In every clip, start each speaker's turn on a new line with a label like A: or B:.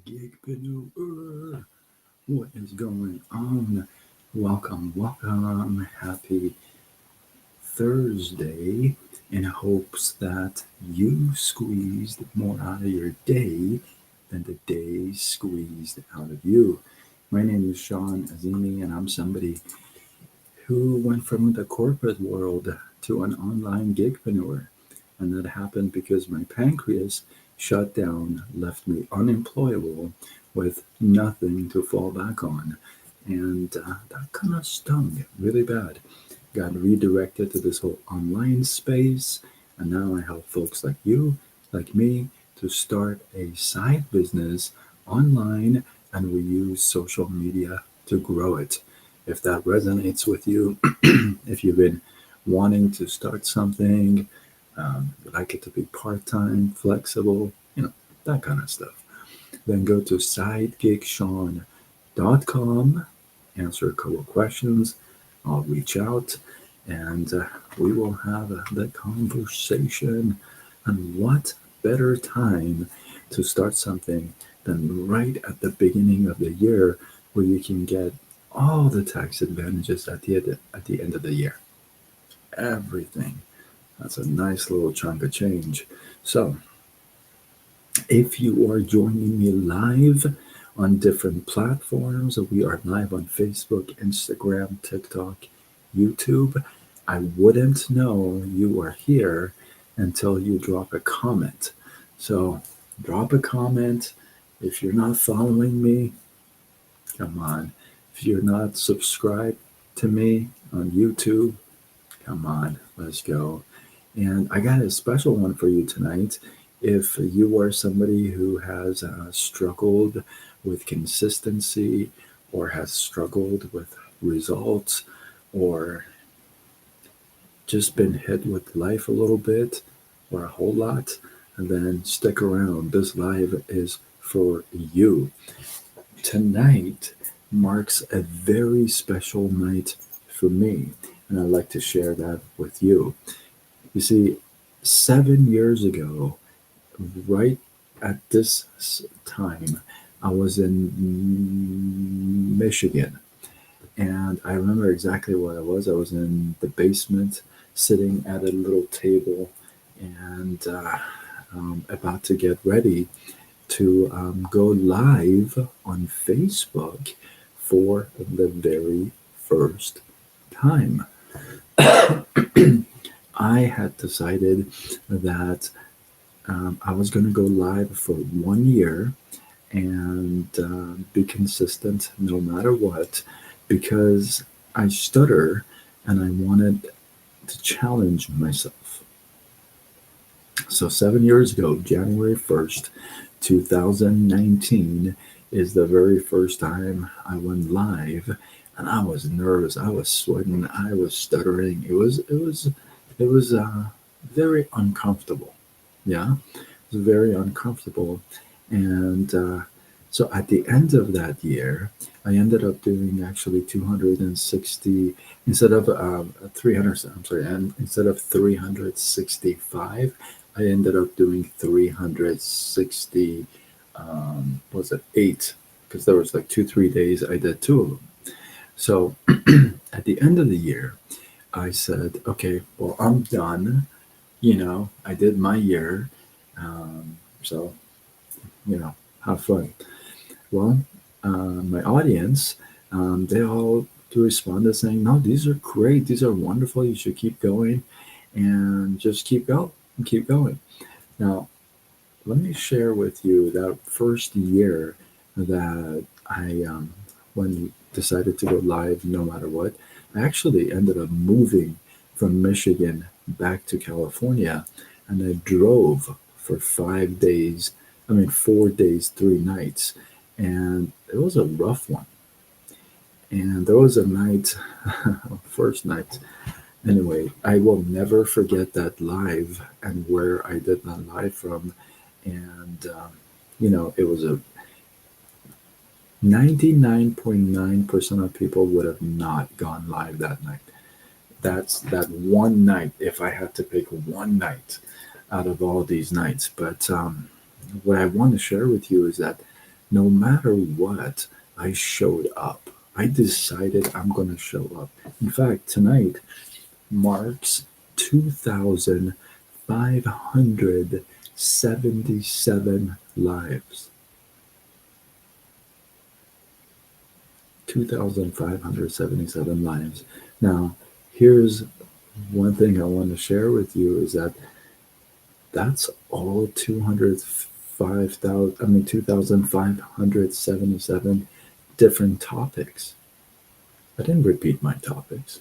A: Gigpreneur. What is going on? Welcome. Happy Thursday in hopes that you squeezed more out of your day than the day squeezed out of you. My name is Sean Azimi, and I'm somebody who went from the corporate world to an online gigpreneur. And that happened because my pancreas shut down, left me unemployable with nothing to fall back on. And that kind of stung really bad. Got redirected to this whole online space. And now I help folks like you, like me, to start a side business online. And we use social media to grow it. If that resonates with you, if you've been wanting to start something, you like it to be part time, flexible, that kind of stuff, then go to sidekickshawn.com, answer a couple of questions. I'll reach out and we will have the conversation. And what better time to start something than right at the beginning of the year where you can get all the tax advantages at the end of the year. Everything. That's a nice little chunk of change. So, if you are joining me live on different platforms, we are live on Facebook, Instagram, TikTok, YouTube. I wouldn't know you are here until you drop a comment. So, drop a comment. If you're not following me, come on. If you're not subscribed to me on YouTube, come on, let's go. And I got a special one for you tonight. If you are somebody who has struggled with consistency or has struggled with results or just been hit with life a little bit or a whole lot, then stick around. This live is for you. Tonight marks a very special night for me, and I'd like to share that with you. You see, 7 years ago, right at this time, I was in Michigan. And I remember exactly where I was. I was in the basement, sitting at a little table and about to get ready to go live on Facebook for the very first time. I had decided that I was going to go live for 1 year and be consistent no matter what because I stutter and I wanted to challenge myself. So, 7 years ago, January 1st, 2019, is the very first time I went live. And I was nervous. I was sweating. I was stuttering. It was very uncomfortable. Yeah, it was very uncomfortable. And so at the end of that year, I ended up doing actually 260 instead of 300. I'm sorry, and instead of 365, I ended up doing 360. Was it eight? Because there was like 2 3 days I did two of them. So at the end of the year, I said, okay, well, I'm done. I did my year. So, have fun. Well, my audience, they all responded saying, no, these are great. These are wonderful. You should keep going and just keep going. Now, let me share with you that first year that I when decided to go live no matter what. I actually ended up moving from Michigan back to California, and I drove for 5 days. I mean, 4 days, 3 nights, and it was a rough one. And there was a night, first night. Anyway, I will never forget that live and where I did that live from. And it was a 99.9% of people would have not gone live that night. That's that one night, if I had to pick one night out of all these nights. But what I want to share with you is that no matter what, I showed up. I decided I'm going to show up. In fact, tonight marks 2,577 lives. 2,577 lives. Now, here's one thing I want to share with you is that that's all 205,000, I mean, 2,577 different topics. I didn't repeat my topics.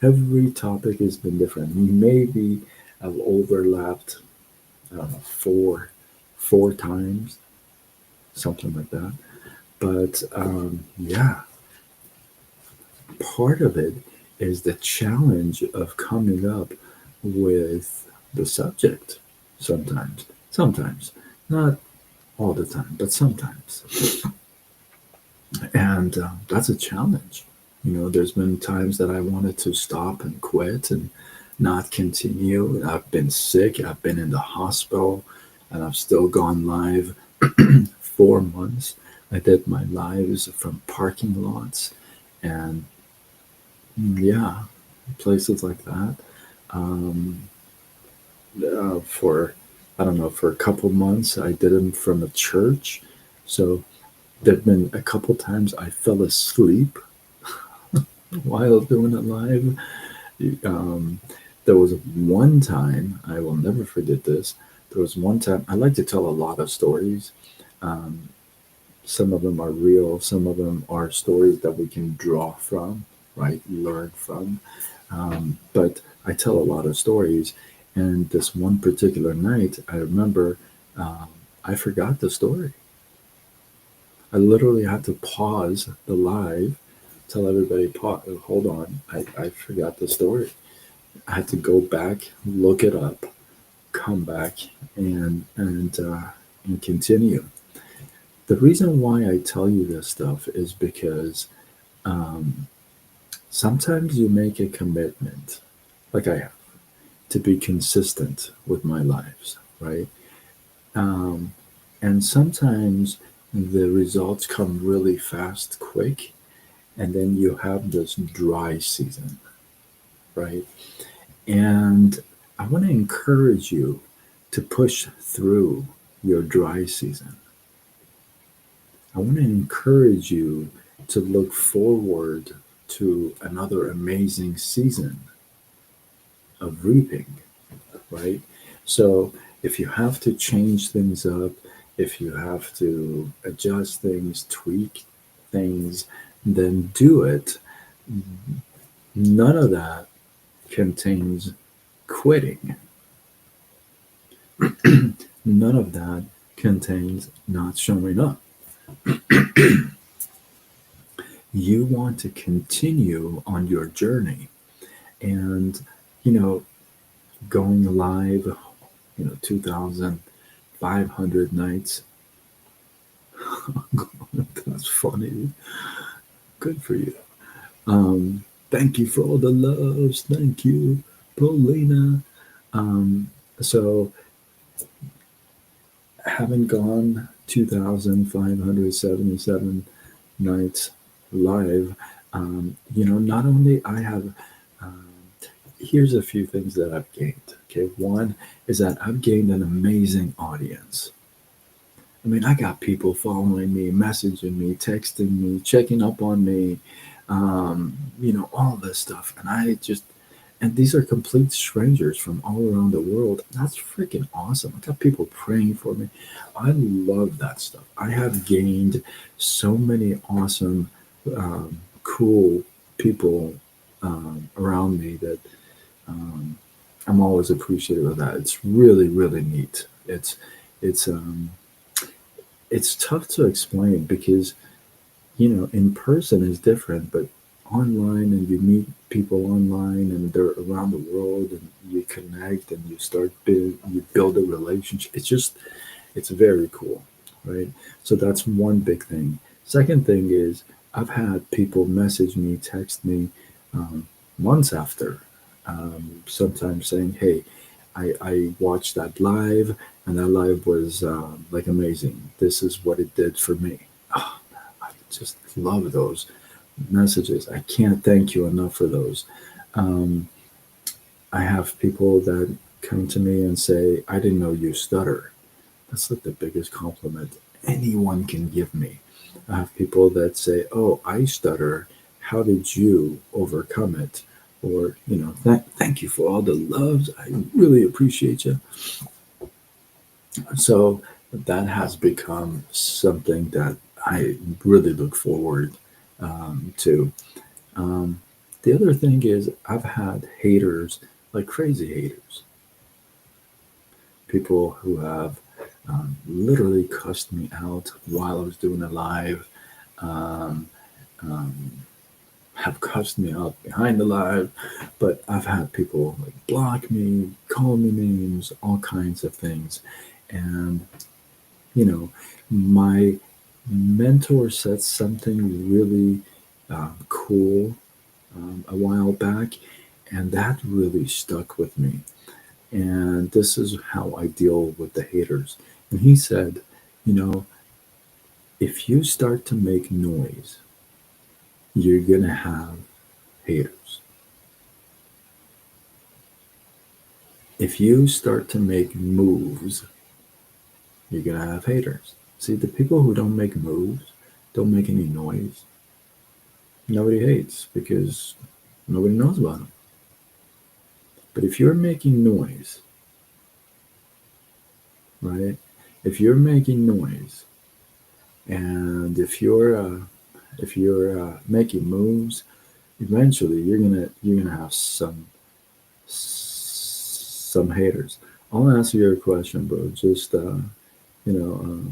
A: Every topic has been different. Maybe I've overlapped, I don't know, four times, something like that. But yeah, part of it is the challenge of coming up with the subject sometimes. Sometimes. Not all the time, but sometimes. And that's a challenge. There's been times that I wanted to stop and quit and not continue. I've been sick, I've been in the hospital, and I've still gone live 4 months. I did my lives from parking lots and yeah, places like that. Um, for I don't know, for a couple months, I did them from a church. So there've been a couple times I fell asleep while doing it live. Um, there was one time I will never forget this. There was one time I like to tell a lot of stories. Um, some of them are real. Some of them are stories that we can draw from, right? Learn from. But I tell a lot of stories. And this one particular night, I remember um, I forgot the story. I literally had to pause the live, tell everybody, hold on, I forgot the story. I had to go back, look it up, come back, and continue. The reason why I tell you this stuff is because um, sometimes you make a commitment, like I have, to be consistent with my lives, right? Um, and sometimes the results come really fast, quick, and then you have this dry season, right? And I want to encourage you to push through your dry season. I want to encourage you to look forward to another amazing season of reaping, right? So if you have to change things up, if you have to adjust things, tweak things, then do it. None of that contains quitting. None of that contains not showing up. You want to continue on your journey. And, you know, going live, 2,500 nights. That's funny. Good for you. Thank you for all the loves. Thank you, Paulina. So, having gone 2,577 nights live, not only I have, um, here's a few things that I've gained. Okay, one is that I've gained an amazing audience. I mean, I got people following me, messaging me, texting me, checking up on me, all this stuff. And these are complete strangers from all around the world. That's freaking awesome. I got people praying for me. I love that stuff. I have gained so many awesome, cool people around me that um, I'm always appreciative of that. It's really, really neat. It's it's tough to explain because in person is different, but online and you meet people online and they're around the world and you connect and you build a relationship. It's very cool, right? So that's one big thing. Second thing is I've had people message me, text me months after, sometimes saying, "Hey, I watched that live and that live was like amazing. This is what it did for me. Oh, I just love those messages. I can't thank you enough for those. Um, I have people that come to me and say, I didn't know you stutter. That's like the biggest compliment anyone can give me. I have people that say, oh, I stutter. How did you overcome it? Or, thank you for all the loves. I really appreciate you. So that has become something that I really look forward to. Um, the other thing is, I've had haters, like crazy haters, people who have literally cussed me out while I was doing a live, um, um, have cussed me out behind the live, but I've had people like block me, call me names, all kinds of things. And, you know, my mentor said something really cool a while back, and that really stuck with me. And this is how I deal with the haters. And he said, you know, if you start to make noise, you're going to have haters. If you start to make moves, you're going to have haters. See, the people who don't make moves, don't make any noise, nobody hates because nobody knows about them. But if you're making noise, right? If you're making noise, and if you're making moves, eventually you're gonna have some haters. I'll answer your question, bro. Just you know,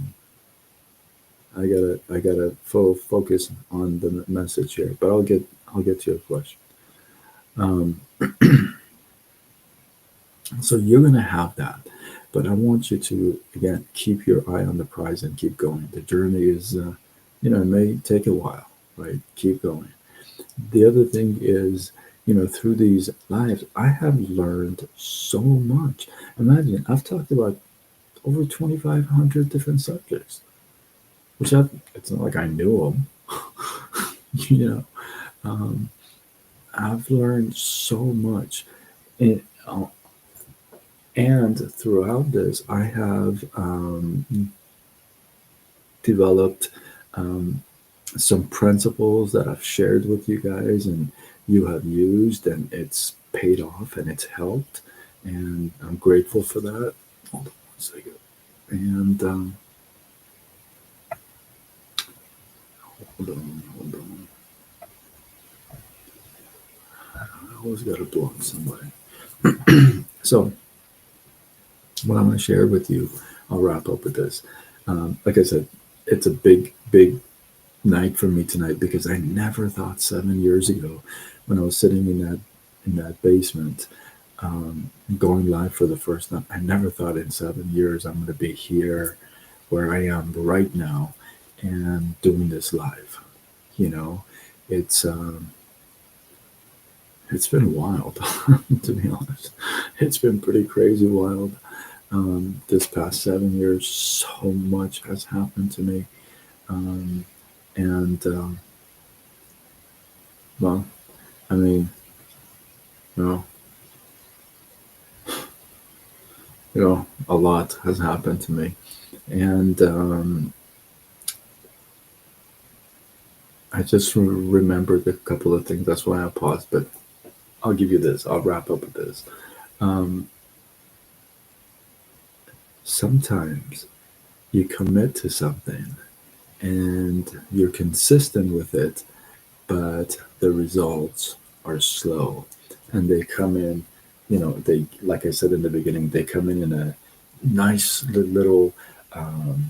A: I gotta full focus on the message here, but I'll get to your question. Um, so you're gonna have that, but I want you to again keep your eye on the prize and keep going. The journey is, it may take a while, right? Keep going. The other thing is, through these lives, I have learned so much. Imagine, I've talked about over 2,500 different subjects, which it's not like I knew them. you know, um, I've learned so much. And, and throughout this, I have developed um, some principles that I've shared with you guys and you have used, and it's paid off and it's helped. And I'm grateful for that. Hold on 1 second. And hold on. I always got to block somebody. So, what I'm going to share with you, I'll wrap up with this. Like I said, it's a big, big night for me tonight because I never thought 7 years ago, when I was sitting in that basement, going live for the first time, I never thought in 7 years I'm going to be here where I am right now and doing this live. You know, it's um, it's been wild, to be honest. It's been pretty crazy wild. This past 7 years, so much has happened to me, um, and well, I mean, you know, a lot has happened to me, and I just remembered a couple of things. That's why I paused. But I'll give you this. I'll wrap up with this. Um, Sometimes you commit to something and you're consistent with it, but the results are slow, and they come in. They, like I said in the beginning, they come in a nice little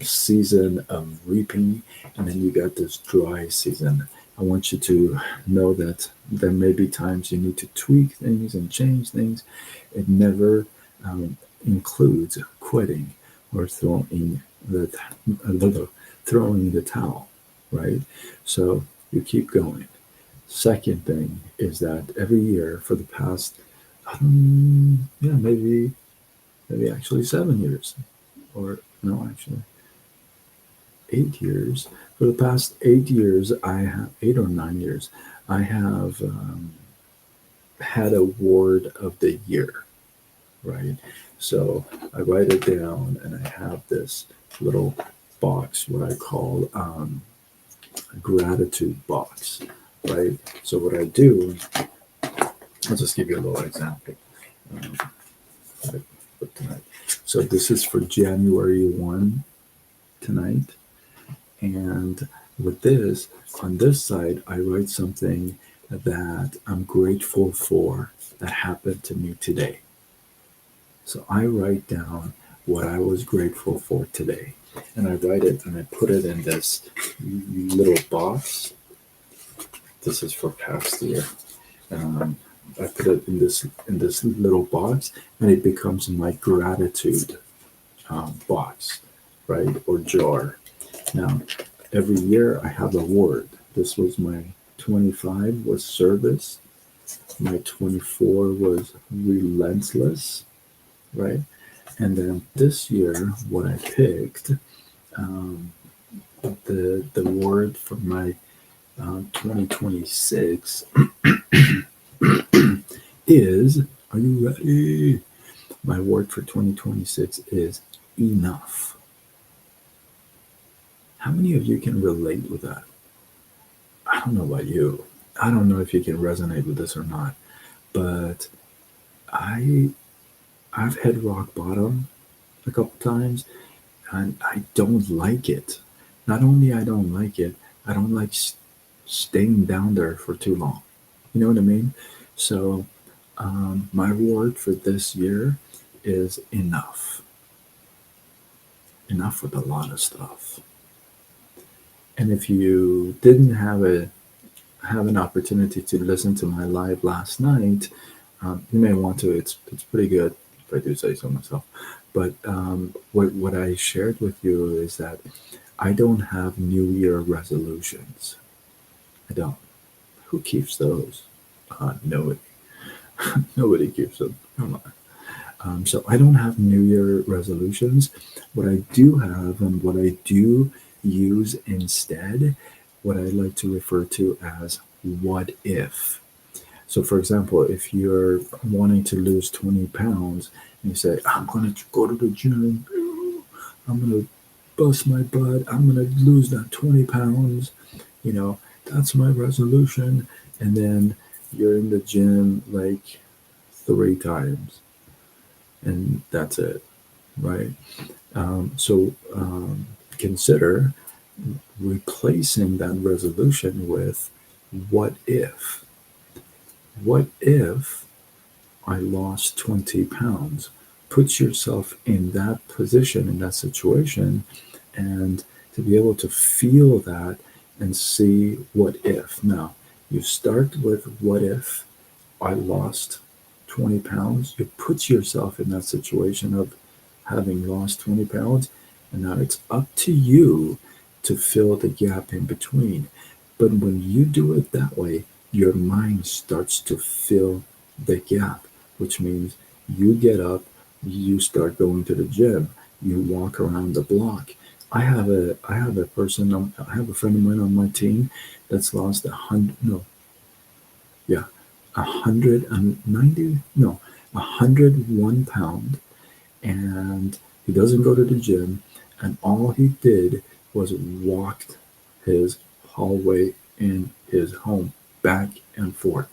A: season of reaping, and then you got this dry season. I want you to know that there may be times you need to tweak things and change things. It never um, includes quitting or throwing the towel, right? So you keep going. Second thing is that every year for the past, yeah, maybe actually 7 years, or no, actually, 8 years. For the past 8 years, I have 8 or 9 years, I have had award of the year, right? So I write it down, and I have this little box, what I call a gratitude box, right? So what I do, I'll just give you a little example. Um, for tonight. So this is for January 1 tonight. And with this, on this side, I write something that I'm grateful for that happened to me today. So I write down what I was grateful for today. And I write it and I put it in this little box. This is for past year. Um, I put it in this little box, and it becomes my gratitude box, right, or jar. Now, every year I have a word. This was my 25 was service. My 24 was relentless, right? And then this year, what I picked, um, the word for my 2026 is, are you ready? My word for 2026 is enough. How many of you can relate with that? I don't know about you. I don't know if you can resonate with this or not, but I I've hit rock bottom a couple times, and I don't like it. Not only I don't like it, I don't like staying down there for too long. You know what I mean? So my word for this year is enough. Enough with a lot of stuff. And if you didn't have an opportunity to listen to my live last night, you may want to. It's pretty good, if I do say so myself. But what I shared with you is that I don't have New Year resolutions. I don't. Who keeps those? Nobody. Nobody keeps them. Come on. So I don't have New Year resolutions. What I do have, and what I do use instead, what I like to refer to as what if. So, for example, if you're wanting to lose 20 pounds and you say, I'm going to go to the gym, I'm going to bust my butt, I'm going to lose that 20 pounds, you know, that's my resolution. And then you're in the gym like 3 times, and that's it, right? So consider replacing that resolution with what if? What if I lost 20 pounds? Put yourself in that position, in that situation, and to be able to feel that and see what if. Now, you start with what if I lost 20 pounds. You put yourself in that situation of having lost 20 pounds, and now it's up to you to fill the gap in between. But when you do it that way, your mind starts to fill the gap, which means you get up, you start going to the gym, you walk around the block. I have a friend of mine on my team that's lost 100, no, yeah, 190, no, 101 pound, and he doesn't go to the gym, and all he did was walked his hallway in his home back and forth,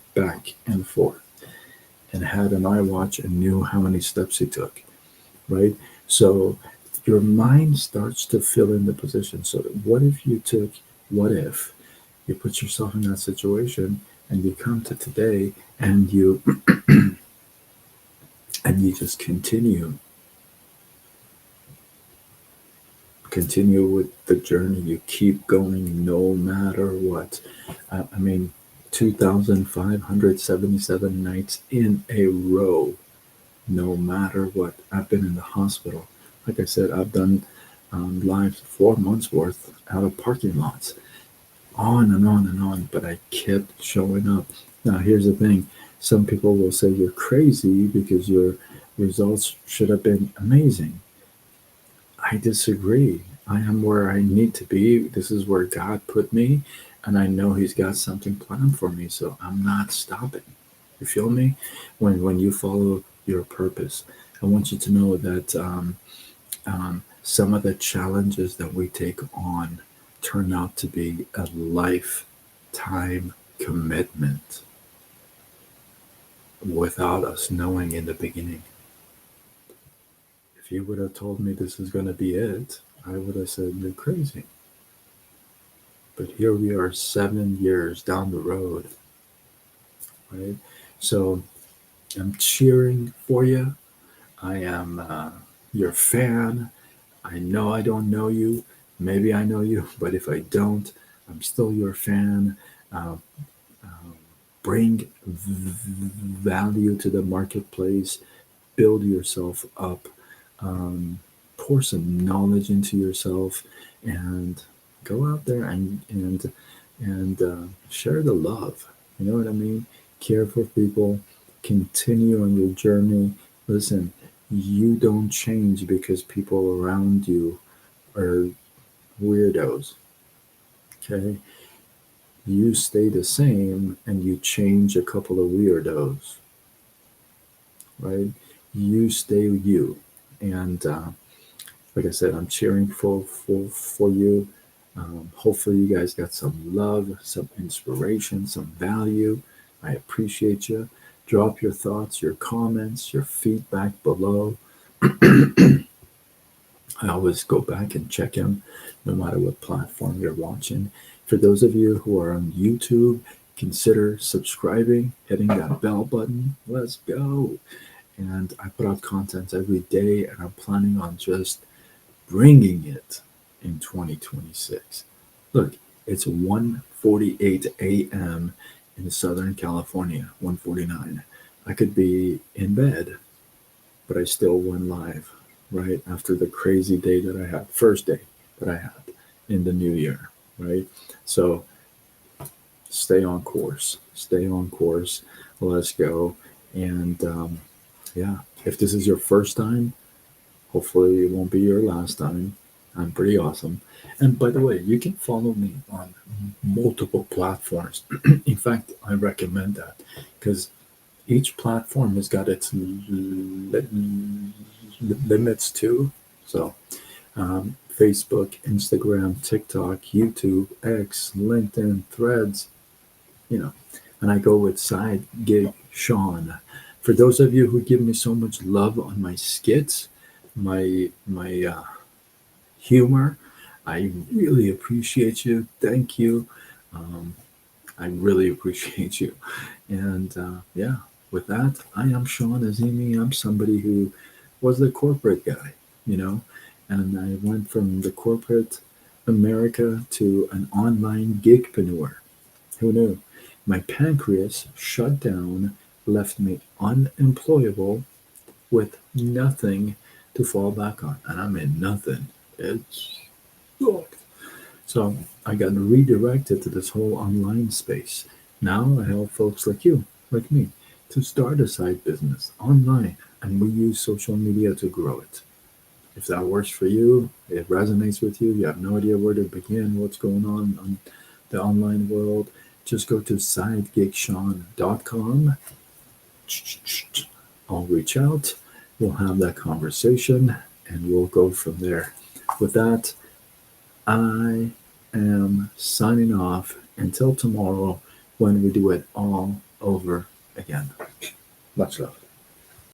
A: and had an iWatch and knew how many steps he took, right? So your mind starts to fill in the position. So what if you took what if you put yourself in that situation, and you come to today, and you and you just continue with the journey. You keep going no matter what. I mean, 2,577 nights in a row, no matter what. I've been in the hospital. Like I said, I've done lives 4 months worth out of parking lots, on and on and on. But I kept showing up. Now, here's the thing: some people will say you're crazy because your results should have been amazing. I disagree. I am where I need to be. This is where God put me, and I know He's got something planned for me, so I'm not stopping. You feel me? When you follow your purpose, I want you to know that some of the challenges that we take on turn out to be a lifetime commitment without us knowing in the beginning. If you would have told me this is going to be it, I would have said you're crazy. But here we are 7 years down the road, right? So I'm cheering for you. I am your fan. I know I don't know you. Maybe I know you, but if I don't, I'm still your fan. Uh, um, bring value to the marketplace. Build yourself up. Um, pour some knowledge into yourself, and go out there and share the love. You know what I mean? Care for people. Continue on your journey. Listen, you don't change because people around you are weirdos. Okay, you stay the same and you change a couple of weirdos, right? You stay you, and like I said, I'm cheering for you. Hopefully, you guys got some love, some inspiration, some value. I appreciate you. Drop your thoughts, your comments, your feedback below. I always go back and check them, no matter what platform you're watching. For those of you who are on YouTube, consider subscribing, hitting that bell button. Let's go. And I put out content every day, and I'm planning on just bringing it in 2026. Look, it's 1:48 a.m. in Southern California, 1:49. I could be in bed, but I still went live right after the crazy day that I had, first day that I had in the new year, right? So stay on course, stay on course. Let's go. And yeah, if this is your first time, hopefully it won't be your last time. I'm pretty awesome. And by the way, you can follow me on multiple platforms. In fact, I recommend that because each platform has got its limits too. So, Facebook, Instagram, TikTok, YouTube, X, LinkedIn, Threads, you know, and I go with Side Gig Sean. For those of you who give me so much love on my skits, my humor, I really appreciate you. Thank you. Um, I really appreciate you. And yeah, with that, I am Sean Azimi. I'm somebody who was the corporate guy, you know, and I went from the corporate America to an online gigpreneur. Who knew? My pancreas shut down, left me unemployable with nothing to fall back on. And I mean nothing. It's sucked. So I got redirected to this whole online space. Now I help folks like you, like me, to start a side business online, and we use social media to grow it. If that works for you, it resonates with you, you have no idea where to begin, what's going on the online world, just go to sidegigshawn.com. I'll reach out, we'll have that conversation, and we'll go from there. With that, I am signing off until tomorrow when we do it all over again. Much love.